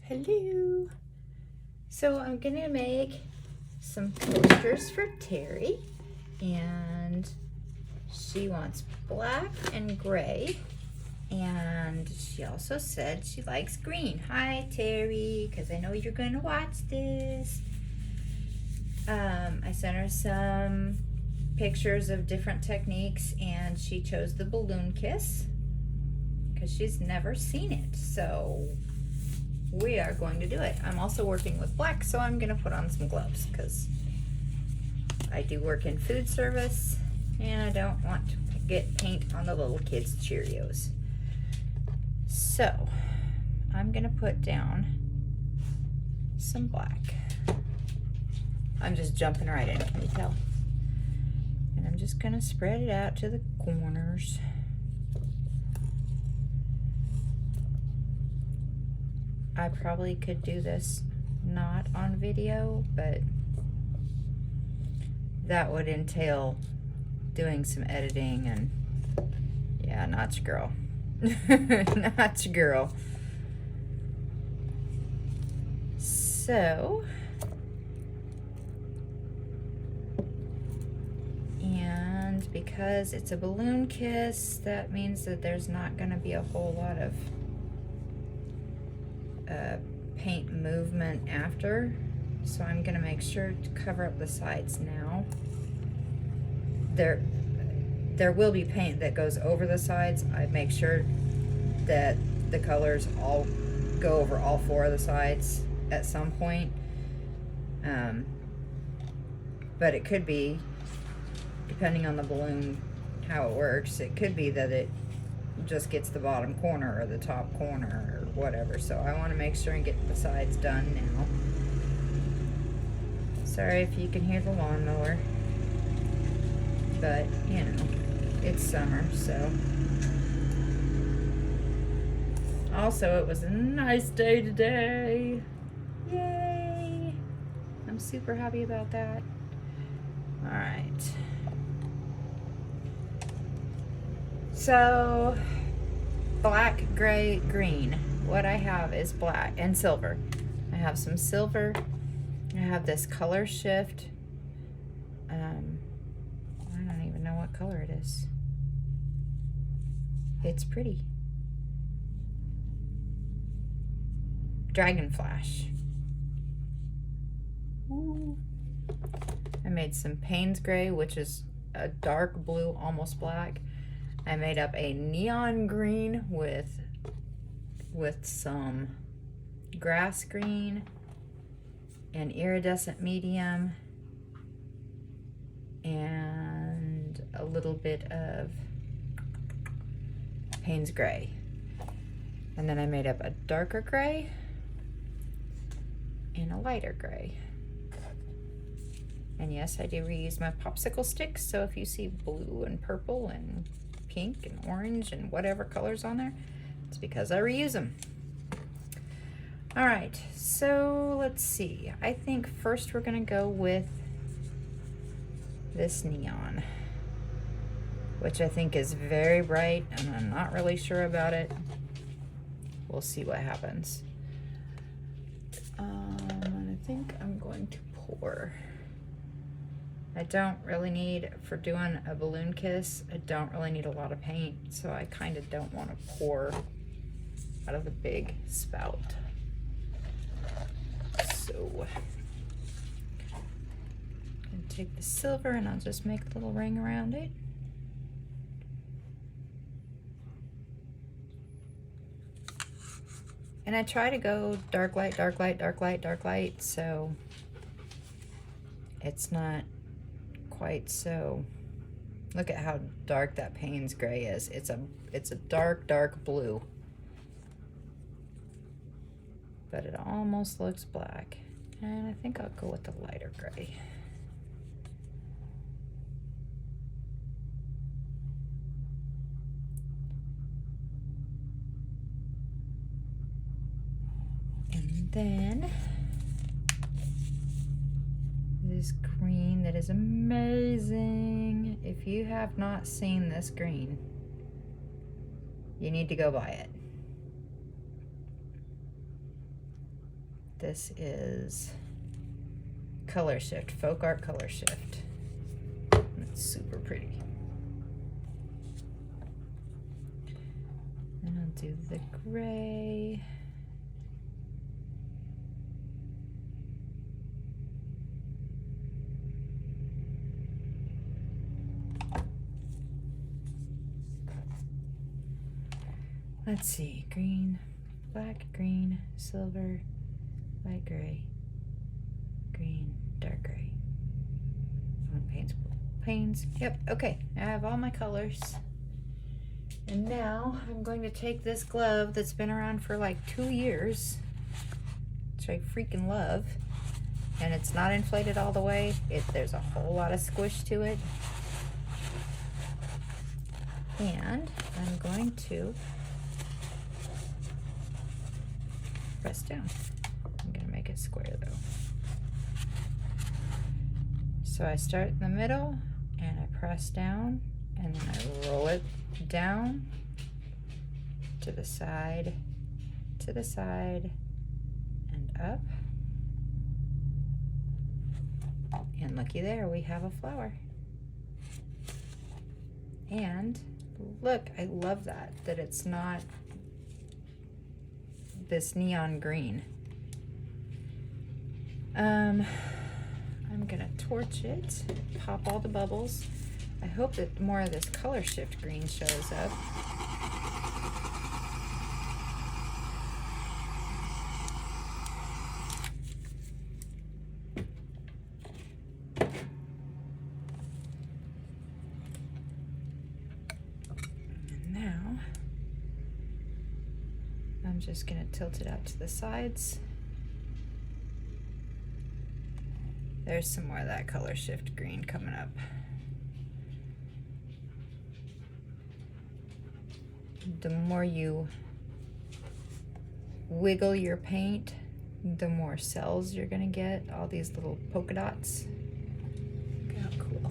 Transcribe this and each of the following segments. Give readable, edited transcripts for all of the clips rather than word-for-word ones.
Hello. So I'm gonna make some posters for Terry, and she wants black and gray, and she also said she likes green. Hi Terry, because I know you're gonna watch this. I sent her some pictures of different techniques, and she chose the balloon kiss because she's never seen it, so we are going to do it. I'm also working with black, so I'm gonna put on some gloves because I do work in food service and I don't want to get paint on the little kids' Cheerios. So I'm gonna put down some black. I'm just jumping right in, can you tell? And I'm just gonna spread it out to the corners. I probably could do this not on video, but that would entail doing some editing, and yeah, not your girl. Not your girl. So, and because it's a balloon kiss, that means that there's not going to be a whole lot of paint movement after, so I'm gonna make sure to cover up the sides now. There will be paint that goes over the sides. I make sure that the colors all go over all four of the sides at some point, but it could be, depending on the balloon, how it works, it could be that it just gets the bottom corner or the top corner or whatever. So I want to make sure and get the sides done now. Sorry if you can hear the lawnmower, but you know, it's summer, so. Also, it was a nice day today. Yay! I'm super happy about that. All right. So, black, gray, green. What I have is black and silver. I have some silver. I have this color shift. I don't even know what color it is. It's pretty. Dragon Flash. Ooh. I made some Payne's Gray, which is a dark blue, almost black. I made up a neon green with some grass green and iridescent medium and a little bit of Payne's Gray. And then I made up a darker gray and a lighter gray. And yes, I do reuse my popsicle sticks, so if you see blue and purple and pink and orange and whatever colors on there, it's because I reuse them. All right, so let's see. I think first we're gonna go with this neon, which I think is very bright, and I'm not really sure about it. We'll see what happens. And I think I'm going to pour. I don't really need, for doing a balloon kiss, I don't really need a lot of paint, so I kind of don't want to pour out of the big spout. So, I'm going to take the silver and I'll just make a little ring around it. And I try to go dark light, dark light, dark light, dark light, so it's not quite so. Look at how dark that Payne's Gray is. It's a dark, dark blue, but it almost looks black. And I think I'll go with the lighter gray. And then this green that is amazing. If you have not seen this green, you need to go buy it. This is Color Shift, Folk Art Color Shift. It's super pretty. And I'll do the gray. Let's see, green, black, green, silver, light gray, green, dark gray. One paints, yep, okay, I have all my colors. And now I'm going to take this glove that's been around for like 2 years, which I freaking love, and it's not inflated all the way. There's a whole lot of squish to it. And I'm going to press down. I'm gonna make it square though. So I start in the middle and I press down and then I roll it down to the side, and up. And looky there, we have a flower. And look, I love that it's not this neon green. I'm gonna torch it, pop all the bubbles. I hope that more of this Color Shift green shows up. And now I'm just gonna tilt it out to the sides. There's some more of that Color Shift green coming up. The more you wiggle your paint, the more cells you're gonna get, all these little polka dots. Look how cool.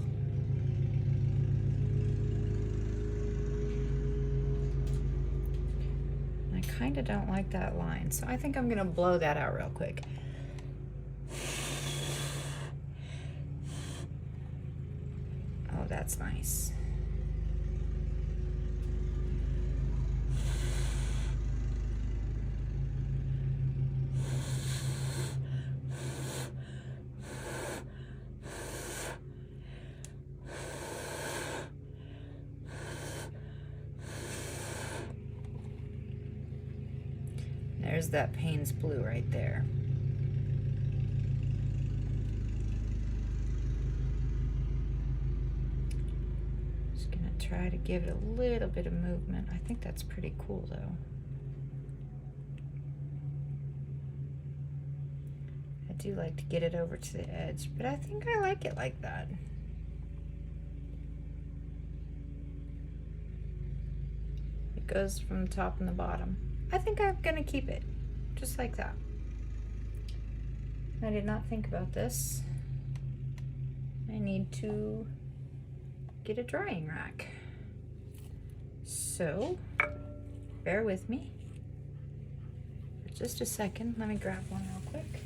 I kinda don't like that line, so I think I'm gonna blow that out real quick. Oh, that's nice. There's that Payne's blue right there. Just gonna try to give it a little bit of movement. I think that's pretty cool though. I do like to get it over to the edge, but I think I like it like that. It goes from the top and the bottom. I think I'm gonna keep it just like that. I did not think about this. I need to get a drying rack. So, bear with me for just a second. Let me grab one real quick.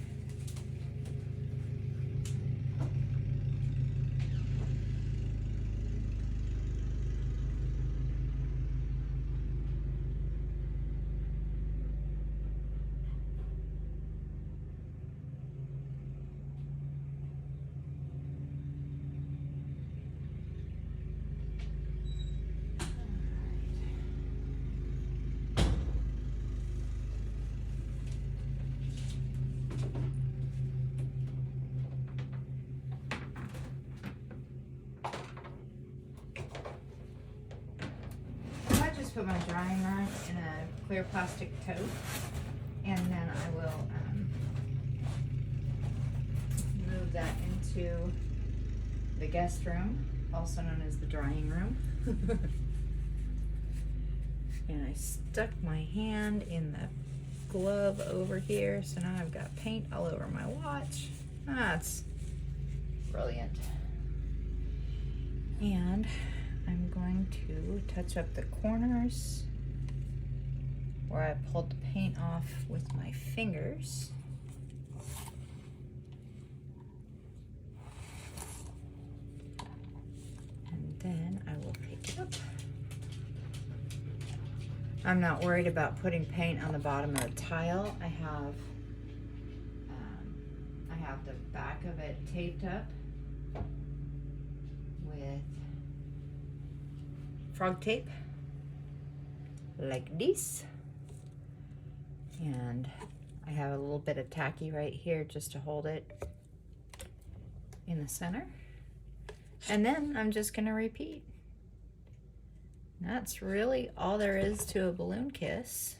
Put my drying rack in a clear plastic tote, and then I will move that into the guest room, also known as the drying room. And I stuck my hand in the glove over here, so now I've got paint all over my watch. That's brilliant. And I'm going to touch up the corners where I pulled the paint off with my fingers. Then I will pick it up. I'm not worried about putting paint on the bottom of the tile. I have the back of it taped up with frog tape like this, and I have a little bit of tacky right here just to hold it in the center, and then I'm just going to repeat. That's really all there is to a balloon kiss.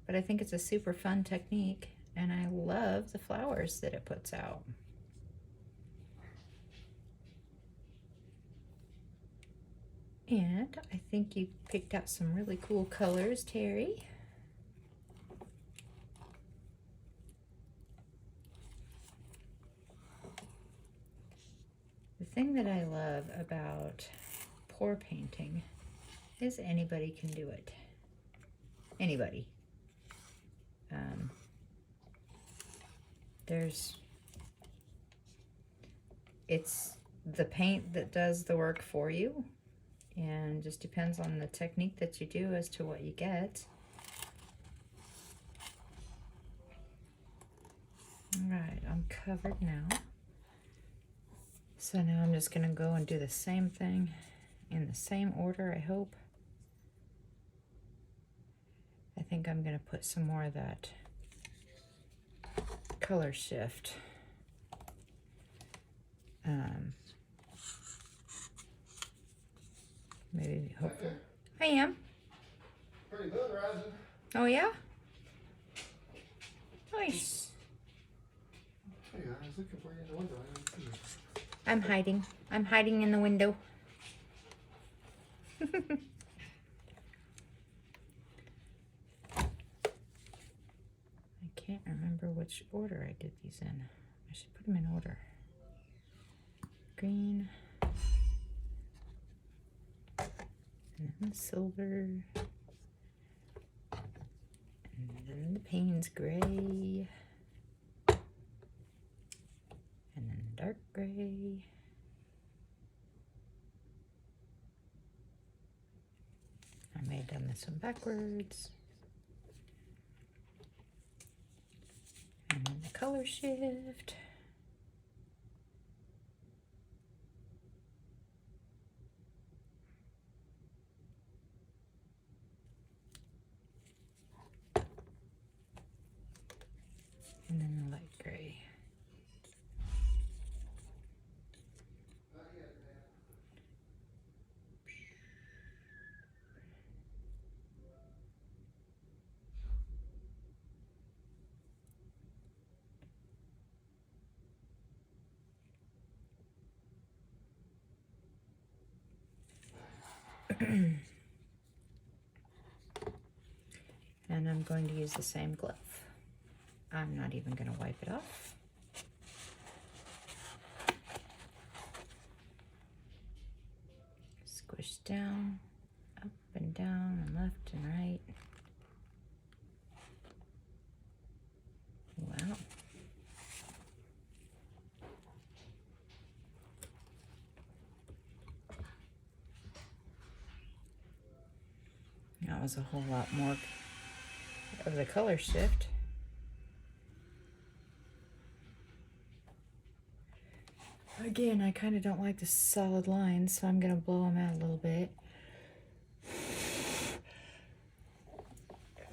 But I think it's a super fun technique, and I love the flowers that it puts out. And I think you picked out some really cool colors, Terri. The thing that I love about pour painting is anybody can do it. Anybody. It's the paint that does the work for you, and just depends on the technique that you do as to what you get. All right, I'm covered now. So now I'm just gonna go and do the same thing in the same order, I hope. I think I'm gonna put some more of that color shift. Maybe, hopefully. I am. Pretty good, Rising. Oh yeah? Nice. Hey, I was looking for you in the window. I'm hiding. I'm hiding in the window. I can't remember which order I did these in. I should put them in order. Green. And then the silver. And then the Payne's gray. And then the dark gray. I may have done this one backwards. And then the color shift. And then the light gray. And I'm going to use the same glove. I'm not even going to wipe it off. Squish down, up and down, and left and right. Wow. That was a whole lot more of the color shift. Again, I kind of don't like the solid lines, so I'm going to blow them out a little bit. If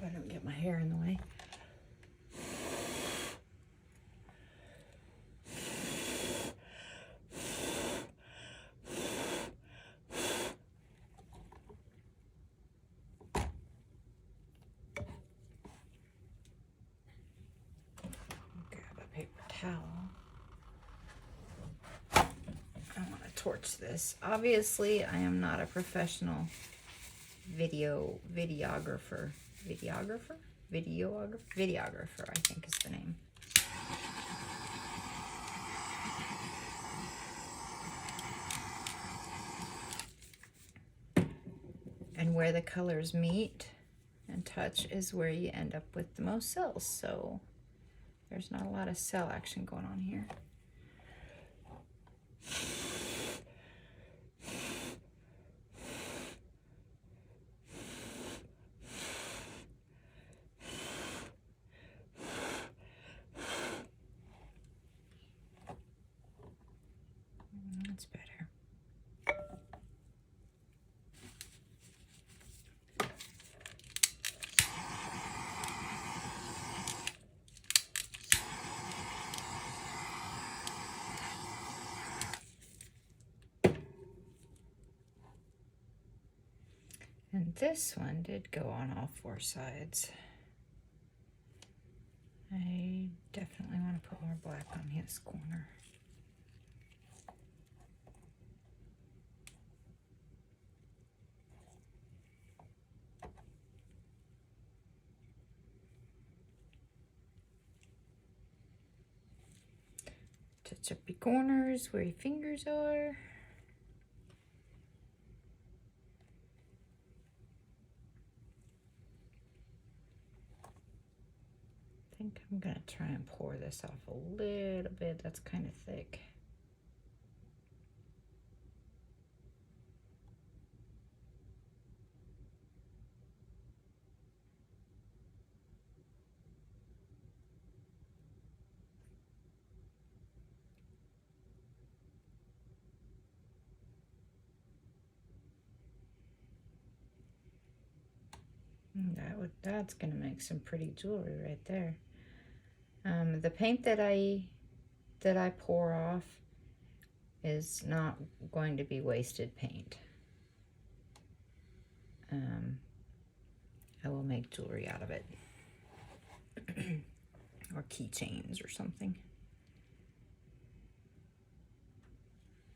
I don't get my hair in the way. Grab a paper towel. I want to torch this. Obviously, I am not a professional videographer, I think is the name. And where the colors meet and touch is where you end up with the most cells. So there's not a lot of cell action going on here. That's better. And this one did go on all four sides. I definitely want to put more black on his corner. Touch up your corners where your fingers are. I think I'm gonna try and pour this off a little bit. That's kind of thick. That's gonna make some pretty jewelry right there. The paint that I pour off is not going to be wasted paint. I will make jewelry out of it. Or keychains or something.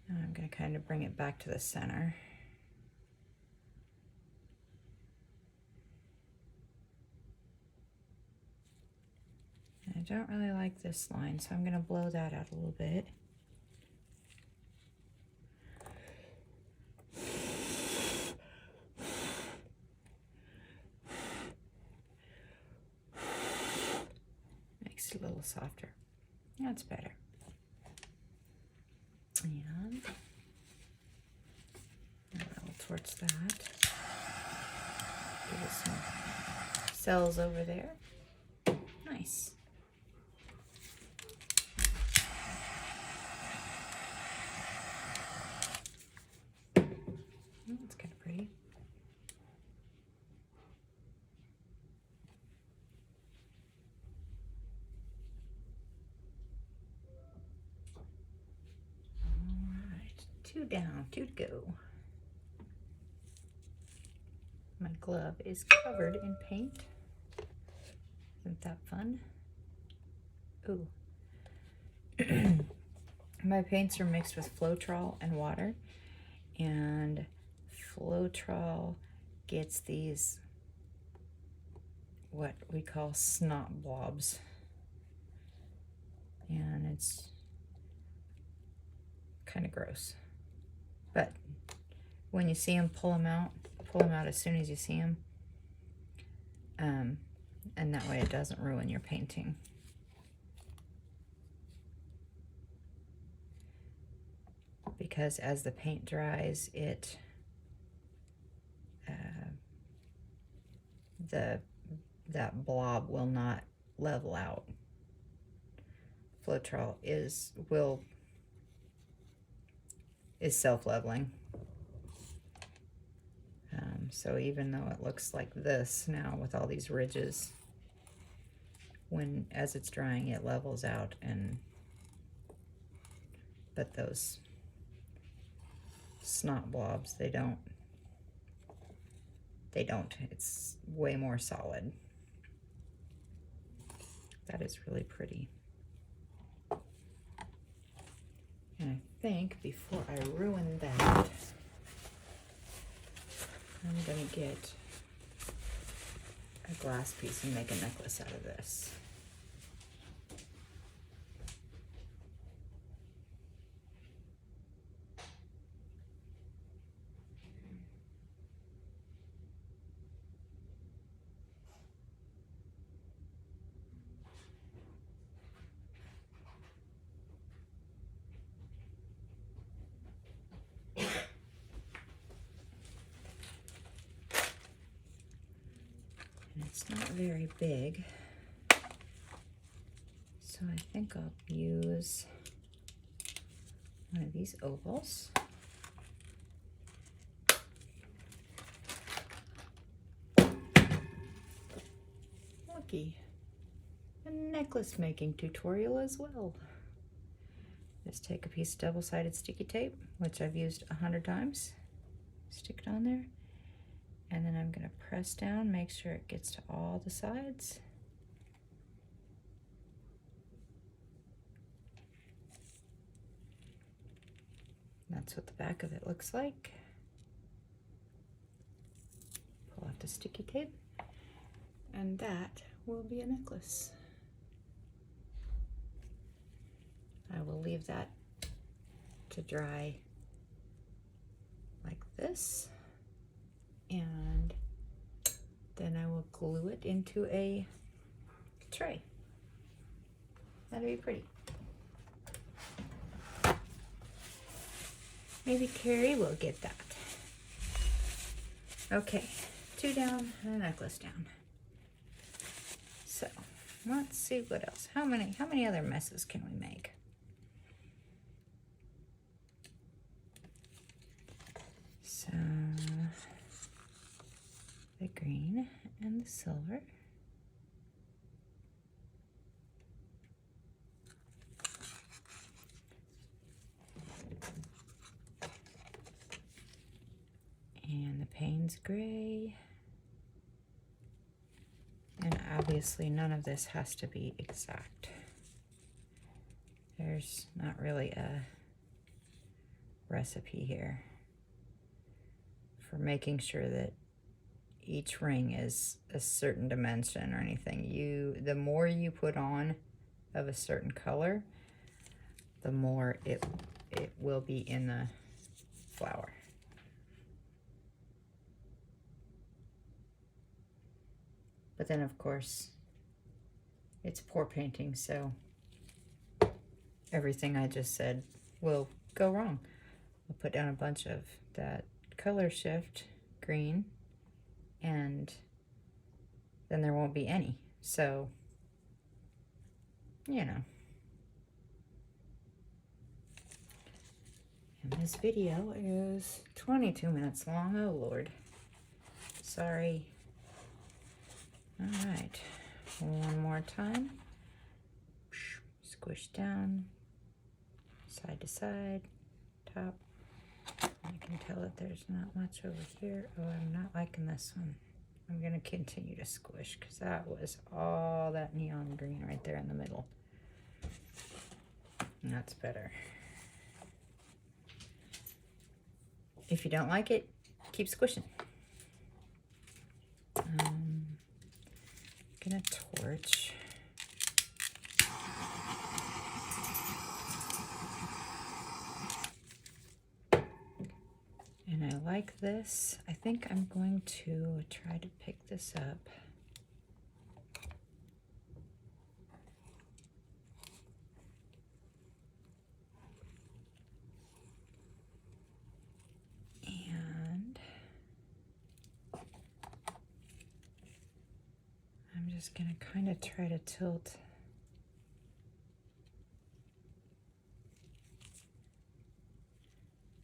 Now I'm going to kind of bring it back to the center. And I don't really like this line, so I'm going to blow that out a little bit. Makes it a little softer. That's better. And a little towards that. Give it some cells over there. Nice. That's kind of pretty. Alright, 2 down, 2 to go. My glove is covered in paint. Isn't that fun? Ooh. My paints are mixed with Floetrol and water, and Floetrol gets these what we call snot blobs, and it's kind of gross. But when you see them, pull them out as soon as you see them, and that way it doesn't ruin your painting. Because as the paint dries, that blob will not level out. Floetrol is self-leveling. So even though it looks like this now with all these ridges, as it's drying, it levels out, but those snot blobs, they don't. It's way more solid. That is really pretty. And I think before I ruin that, I'm gonna get a glass piece and make a necklace out of this. And it's not very big. So I think I'll use one of these ovals. Looky, a necklace making tutorial as well. Just take a piece of double-sided sticky tape, which I've used 100 times, stick it on there, and then I'm gonna press down, make sure it gets to all the sides. That's what the back of it looks like. Pull out the sticky tape, and that will be a necklace. I will leave that to dry like this, and then I will glue it into a tray. That'll be pretty. Maybe Terri will get that. Okay, 2 down and a necklace down. So let's see what else. How many other messes can we make? So the green and the silver. And the Payne's gray. And obviously none of this has to be exact. There's not really a recipe here for making sure that each ring is a certain dimension or anything. The more you put on of a certain color, the more it will be in the flower. But then, of course, it's pour painting, so everything I just said will go wrong. I'll put down a bunch of that color shift green, and then there won't be any. So, you know. And this video is 22 minutes long. Oh, Lord. Sorry. All right, one more time. Squish down, side to side, top. I can tell that there's not much over here. Oh, I'm not liking this one. I'm gonna continue to squish because that was all that neon green right there in the middle. And that's better. If you don't like it, keep squishing. Gonna torch. And I like this. I think I'm going to try to pick this up. And I'm just gonna kind of try to tilt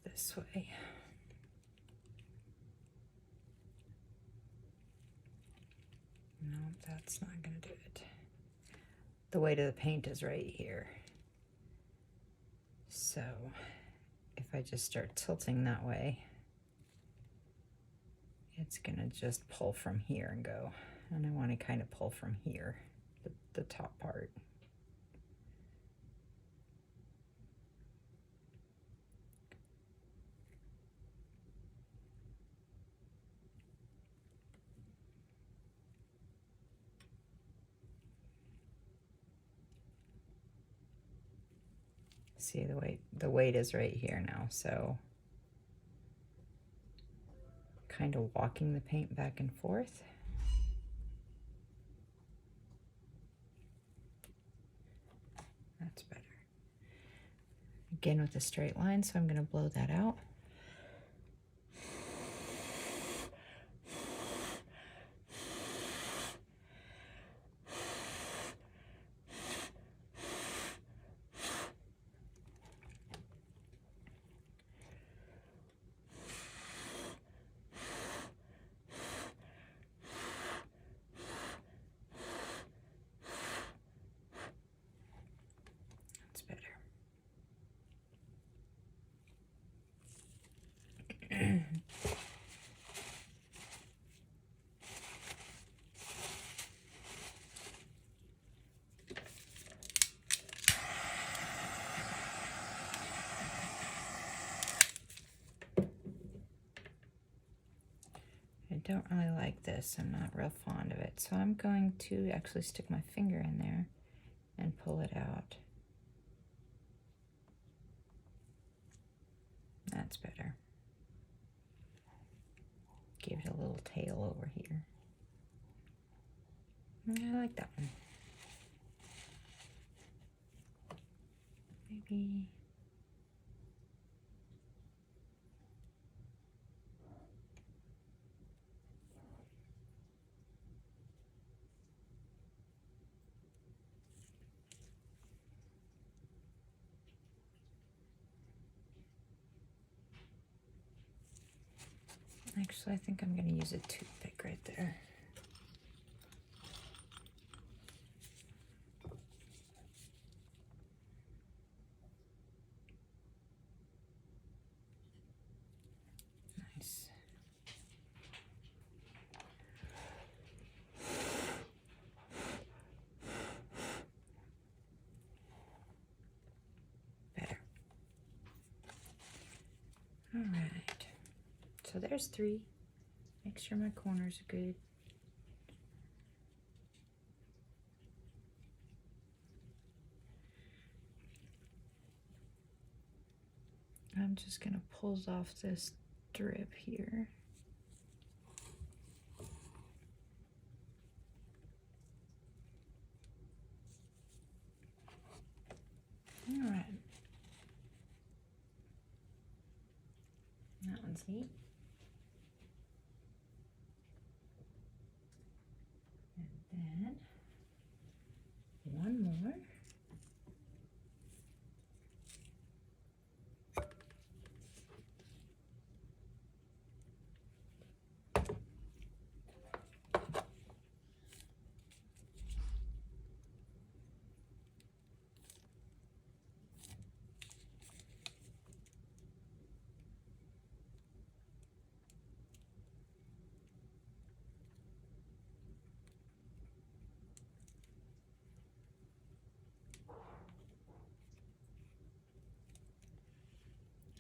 this way. No, that's not gonna do it. The weight of the paint is right here. So if I just start tilting that way, it's gonna just pull from here and go. And I want to kind of pull from here, the top part. See, the weight is right here now, so kind of walking the paint back and forth. That's better. Again with a straight line, so I'm going to blow that out. don't really like this. I'm not real fond of it. So I'm going to actually stick my finger in there and pull it out. That's better. Give it a little tail over here. I like that one. Maybe. Actually, I think I'm going to use a toothpick right there. Nice. Better. All right. So there's 3. Make sure my corners are good. I'm just gonna pull off this strip here. All right. That one's neat. And then one more.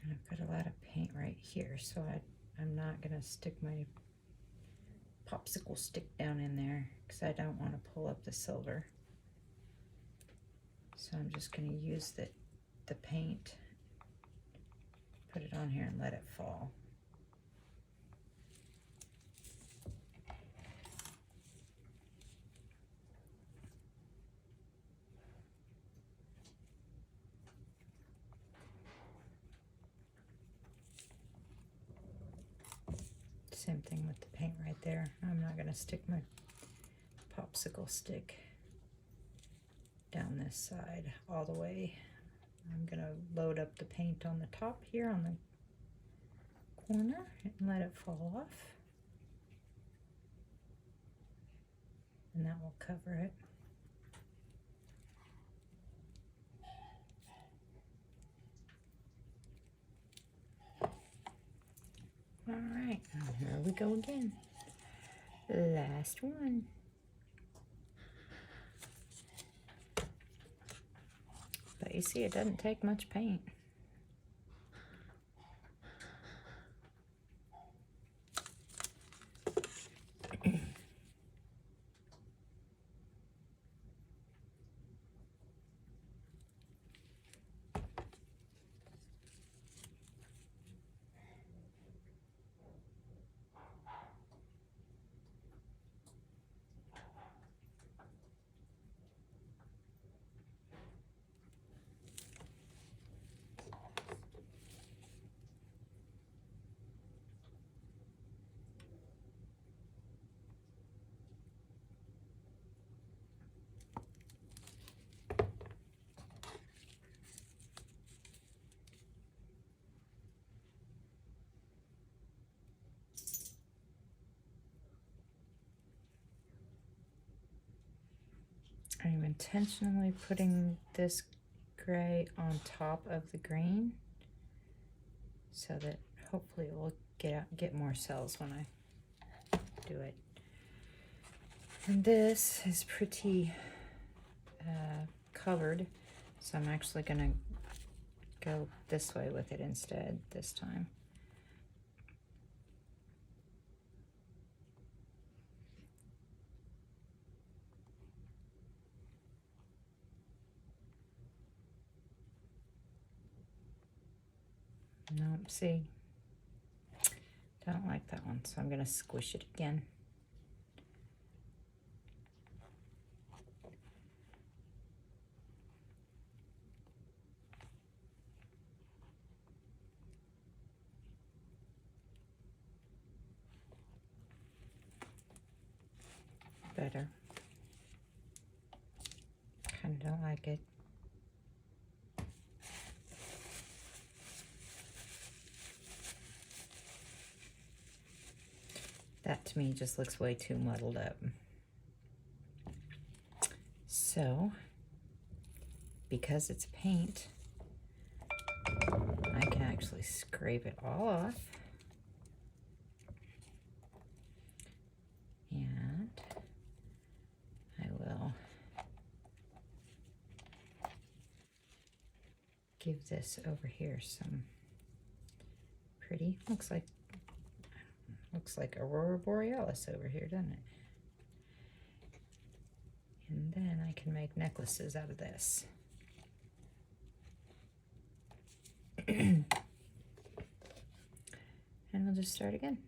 And I've got a lot of paint right here, so I'm not gonna stick my popsicle stick down in there because I don't want to pull up the silver. So I'm just gonna use the paint, put it on here and let it fall. Same thing with the paint right there. I'm not gonna stick my popsicle stick down this side all the way. I'm gonna load up the paint on the top here on the corner and let it fall off. And that will cover it. All right, here we go again. Last one. But you see, it doesn't take much paint. I'm intentionally putting this gray on top of the green so that hopefully it will get more cells when I do it. And this is pretty covered, so I'm actually gonna go this way with it instead this time. Nope, see? Don't like that one, so I'm gonna squish it again. Better. Kinda don't like it. That to me just looks way too muddled up. So, because it's paint, I can actually scrape it all off. And I will give this over here some pretty, looks like Aurora Borealis over here, doesn't it? And then I can make necklaces out of this. And we'll just start again.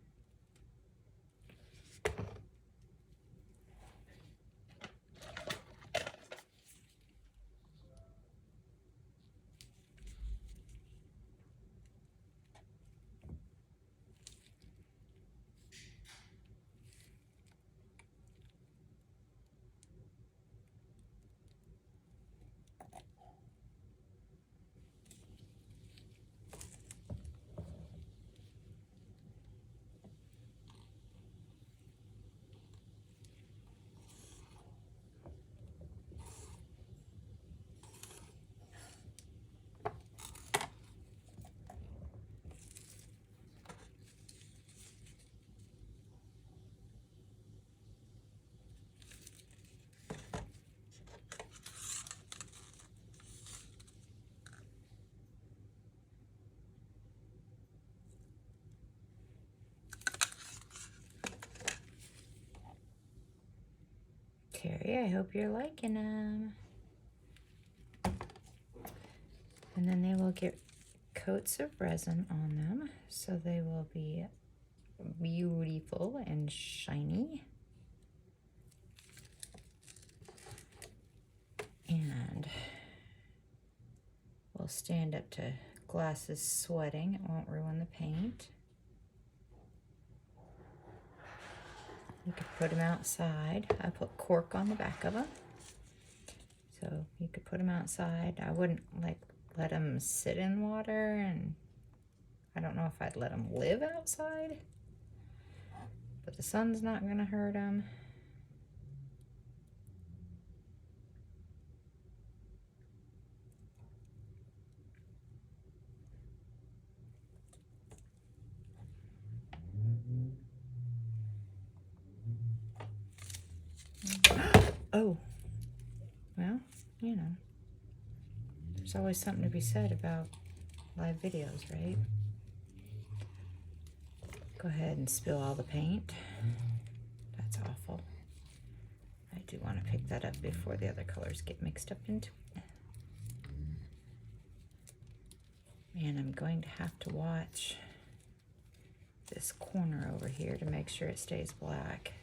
Terry, I hope you're liking them. And then they will get coats of resin on them, so they will be beautiful and shiny. And will stand up to glasses sweating. It won't ruin the paint. You could put them outside. I put cork on the back of them. So you could put them outside. I wouldn't let them sit in water, and I don't know if I'd let them live outside, but the sun's not gonna hurt them. Oh, well, you know, there's always something to be said about live videos, right? Go ahead and spill all the paint. That's awful. I do want to pick that up before the other colors get mixed up into it. And I'm going to have to watch this corner over here to make sure it stays black.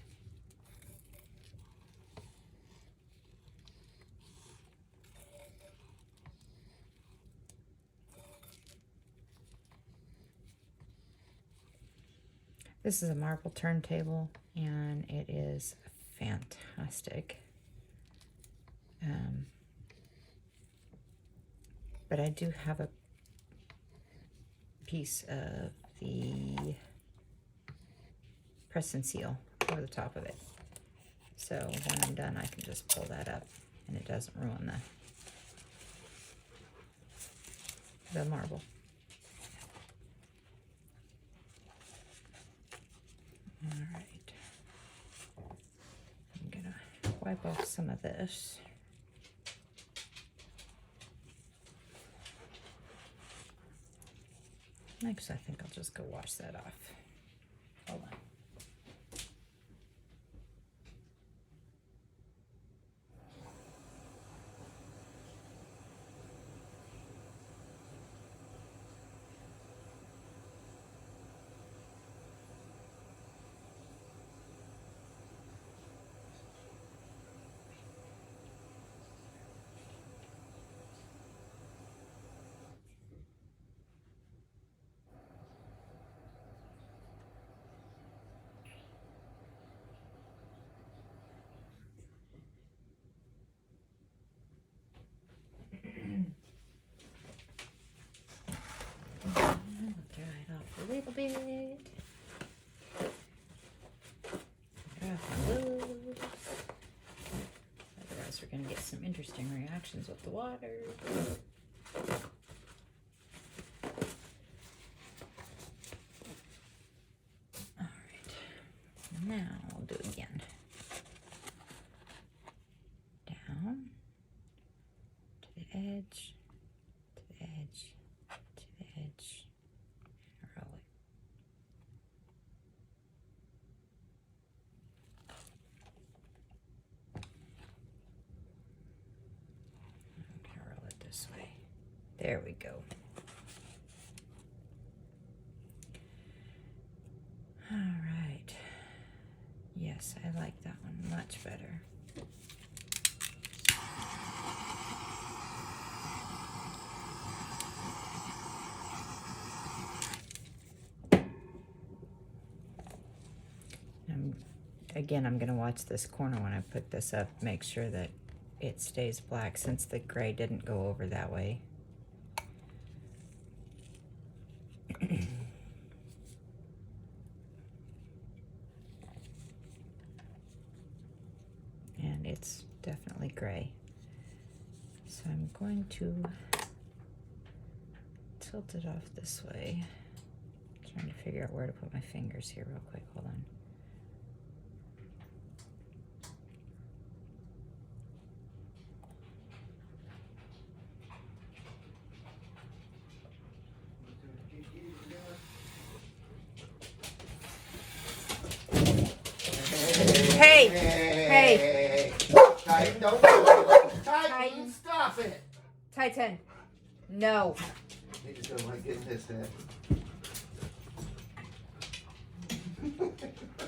This is a marble turntable, and it is fantastic. But I do have a piece of the press and seal over the top of it. So when I'm done, I can just pull that up, and it doesn't ruin the marble. All right, I'm gonna wipe off some of this. Next, I think I'll just go wash that off. Hold on. gonna get some interesting reactions with the water. Alright, now we'll do it again. Down to the edge, to the edge, to the edge, and roll it. Roll it this way. There we go. All right. Yes, I like that one much better. Again, I'm going to watch this corner when I put this up, make sure that it stays black since the gray didn't go over that way. And it's definitely gray. So I'm going to tilt it off this way. Trying to figure out where to put my fingers here real quick. Hold on. Hey! Tighten, don't do it. Tighten, stop it. Tighten. No. He just don't like getting his head.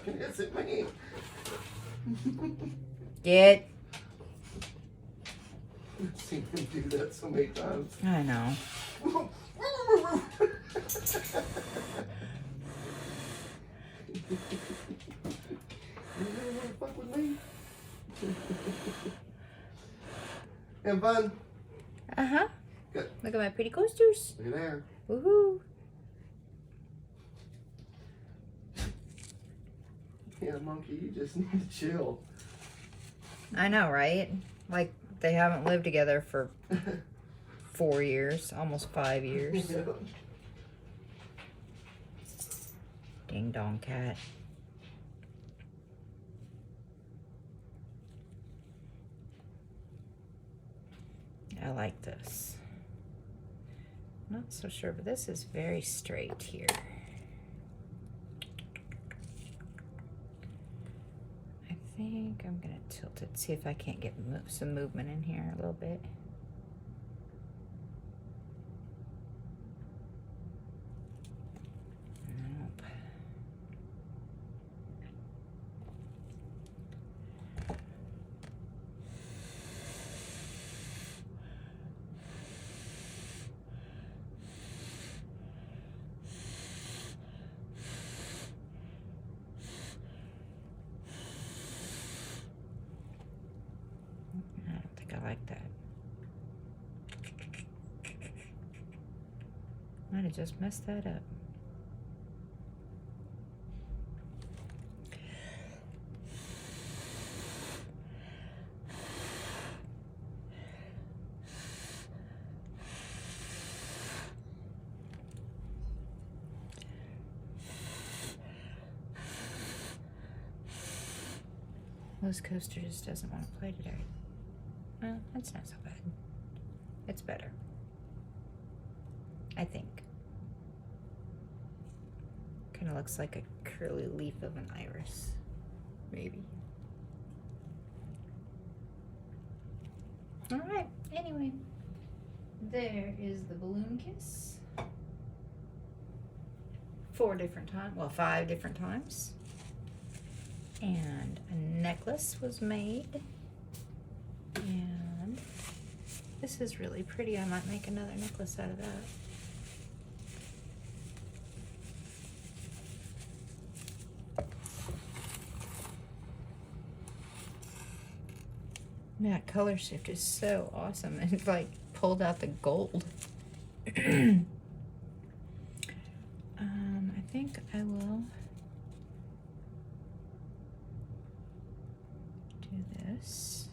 Is it me? Get. I've seen him do that so many times. I know. You really want to fuck with me? Having fun? Uh-huh. Good. Look at my pretty coasters. Look at there. Woohoo. Yeah, monkey, you just need to chill. I know, right? Like they haven't lived together for 4 years, almost 5 years. Yeah. Ding dong cat. I like this. Not so sure, but this is very straight here. I think I'm gonna tilt it, see if I can't get some movement in here a little bit. Nope. I don't think I like that. Might have just messed that up. This coaster just doesn't want to play today. Well, that's not so bad. It's better. I think. Kind of looks like a curly leaf of an iris. Maybe. Alright, anyway. There is the balloon kiss. 4 different times. Well, 5 different times. And a necklace was made. And this is really pretty. I might make another necklace out of that. That color shift is so awesome. It like pulled out the gold. I think I will do this.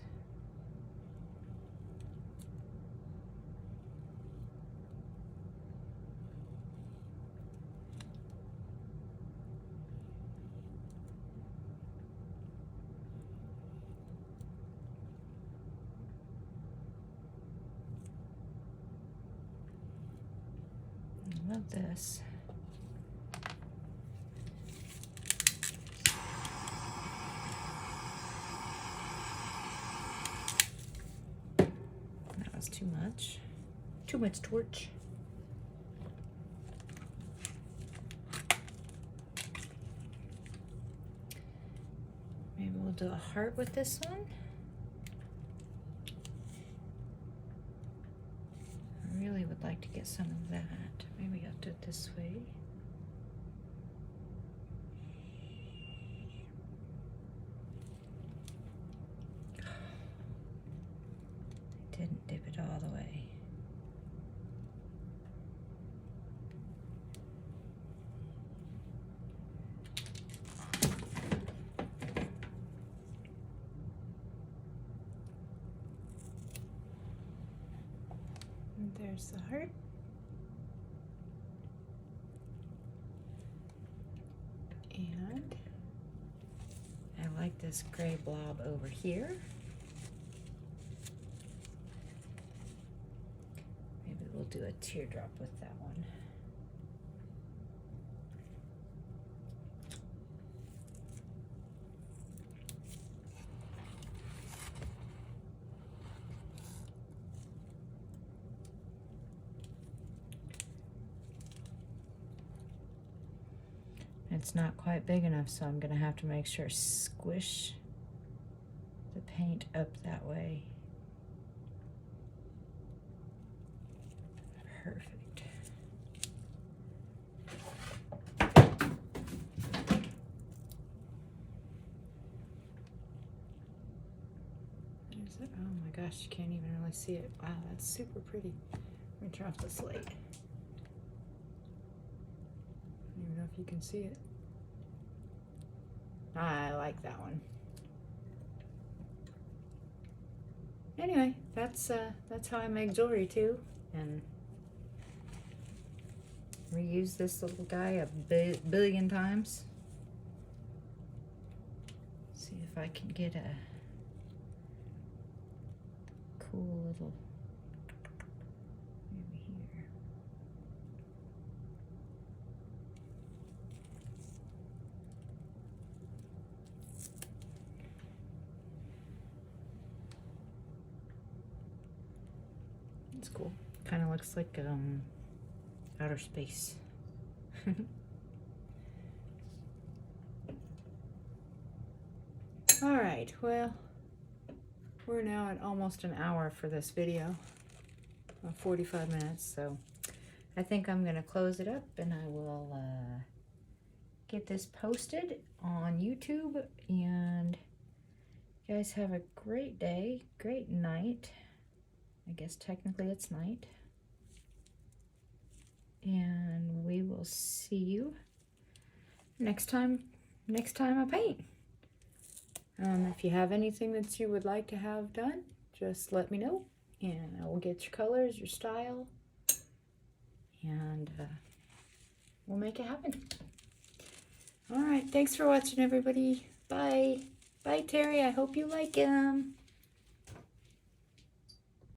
love this. That was too much. Too much torch. Maybe we'll do a heart with this one. I really would like to get some of that. Maybe I'll do it this way. I didn't dip it all the way. And there's the heart. And I like this gray blob over here. Maybe we'll do a teardrop with that one. It's not quite big enough, so I'm gonna have to make sure squish the paint up that way. Perfect. There's it. Oh my gosh, you can't even really see it. Wow, that's super pretty. Let me turn off this light. I don't even know if you can see it. I like that one. Anyway, that's how I make jewelry too, and reuse this little guy a billion times. See if I can get a cool little maybe here. It's cool. Kind of looks like outer space. All right, well, we're now at almost an hour for this video, 45 minutes, so I think I'm gonna close it up and I will get this posted on YouTube, and you guys have a great day, great night. I guess technically it's night. And we will see you next time I paint. If you have anything that you would like to have done, just let me know and I will get your colors, your style, and we'll make it happen. All right, thanks for watching, everybody. Bye. Bye, Terry. I hope you like them.